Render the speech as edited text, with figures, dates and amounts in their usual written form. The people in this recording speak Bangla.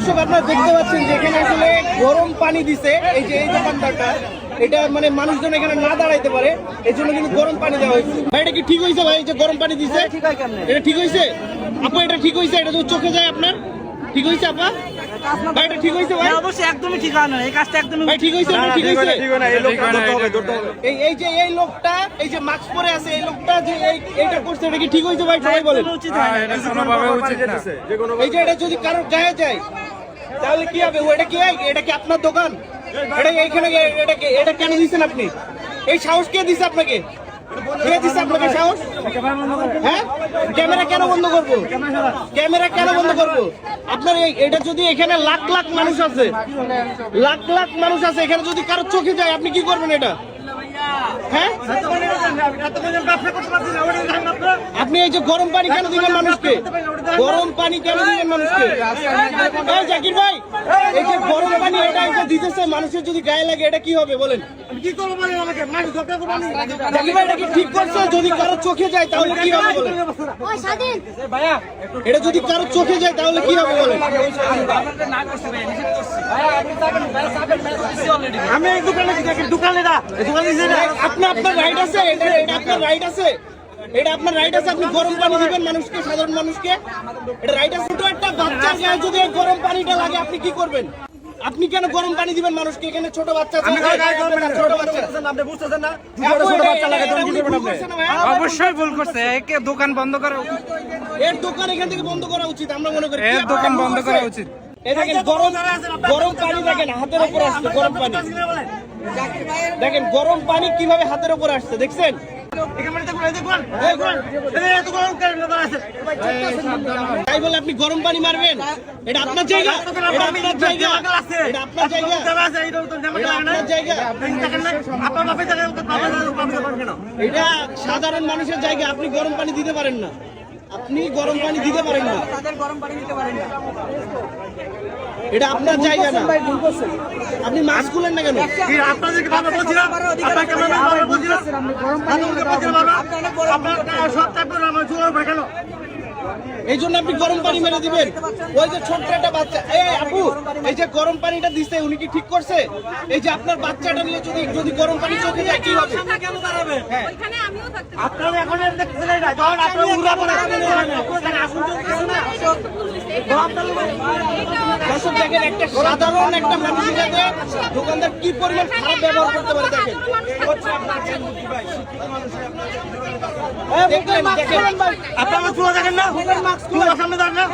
দর্শক আপনারা দেখতে পাচ্ছেন যে এখানে আসলে গরম পানি দিছে এই যে এই দোকানদারটা, এটা মানে মানুষজন এখানে না দাঁড়াইতে পারে এই জন্য কিন্তু গরম পানি দেওয়া হয়েছে। ভাই এটা কি ঠিক হয়েছে ভাই, এই যে গরম পানি দিছে এটা ঠিক হয়েছে? আপা এটা ঠিক হয়েছে? এটা তো চোখে যায় আপনার, ঠিক হয়েছে আপা? ভাই এটা ঠিক হয়েছে ভাই? অবশ্যই একদমই ঠিক হয় না, এই কাজটা একদমই ভাই ঠিক হয়েছে? ঠিক হয়েছে? এই যে এই লোকটা এই যে মাস্ক পরে আছে, এই লোকটা যে এইটা করছে এটা কি ঠিক হয়েছে ভাই? সবাই বলেন। উচিত হয় না, এটা কোনোভাবে উচিত না। এই যে এটা যদি কারোর গায়ে যায় তাহলে কি হবে? এটা কি এটা কি আপনার দোকান? এটা এইখানে এটা কেন দিচ্ছেন আপনি? এই সাহস কে দিছে আপনাকে? কে দিছে আপনাকে সাহস? হ্যাঁ, ক্যামেরা কেন বন্ধ করবো? ক্যামেরা কেন বন্ধ করবো? আপনার এটা যদি এখানে লাখ লাখ মানুষ আছে, লাখ লাখ মানুষ আছে, এখানে যদি কারোর চোখে যায় আপনি কি করবেন এটা? হ্যাঁ, আপনি এই যে গরম পানি কেন দিবেন মানুষকে? গরম পানি কেন দিবেন মানুষকে? জাকির ভাই, এই যে গরম পানি এটা দিতেছে মানুষের যদি গায়ে লাগে এটা কি হবে বলেন? জাকির ভাই এটা কি ঠিক করছে? যদি কারো চোখে যায় তাহলে কি হবে বলেন? এটা যদি কারো চোখে যায় তাহলে কি হবে বলেন? আমি এই দোকানে আপনার রাইট আছে, এটা আপনার রাইট আছে, এটা আপনার রাইট আছে। আপনি গরম পানি দিবেন মানুষকে, সাধারণ মানুষকে, এটা রাইট আছে। ছোট একটা বাচ্চার গায়ে যদি এই গরম পানিটা লাগে আপনি কি করবেন? আপনি কেন গরম পানি দিবেন মানুষকে? এখানে ছোট বাচ্চা আছে, ছোট বাচ্চা আপনি বুঝতেছেন না? অবশ্যই ভুল করছে, একে দোকান বন্ধ করা উচিত। এর দোকান এখান থেকে বন্ধ করা উচিত আমরা মনে করি। এর দোকান বন্ধ করা উচিত। এই দেখেন গরম পানি, দেখেন হাতের উপর আসছে গরম পানি, দেখেন গরম পানি কিভাবে হাতের উপর আসছে দেখছেন? তাই বলে আপনি গরম পানি মারবেন? এটা আপনার জায়গা, এটা আপনার জায়গা, এটা আপনার জায়গা, আপনার জায়গা। এটা সাধারণ মানুষের জায়গা, আপনি গরম পানি দিতে পারেন না, আপনি গরম পানি দিতে পারেন না, এটা আপনার জায়গা না। আপনি মাস্ক খুলেন না কেন? এই জন্য আপনি গরম পানি মেরে দিবেন? ওই যে ছোট্ট একটা বাচ্চা, এই আপু এই যে গরম পানিটা দিচ্ছে উনি কি ঠিক করছে? এই যে আপনার বাচ্চাটা নিয়ে যদি গরম পানি চোখে যায় কি হবে? আপনারা এখন দেখতেছেন এটা, যখন আপনারা উড়া পড়ে দর্শক দেখেন একটা সাধারণ একটা মানুষের সাথে দোকানদার কি পরিমাণ খারাপ ব্যবহার করতে পারে দেখেন। আপনারা চুলা দেখেন না, চুলার সামনে দাঁড়ান না।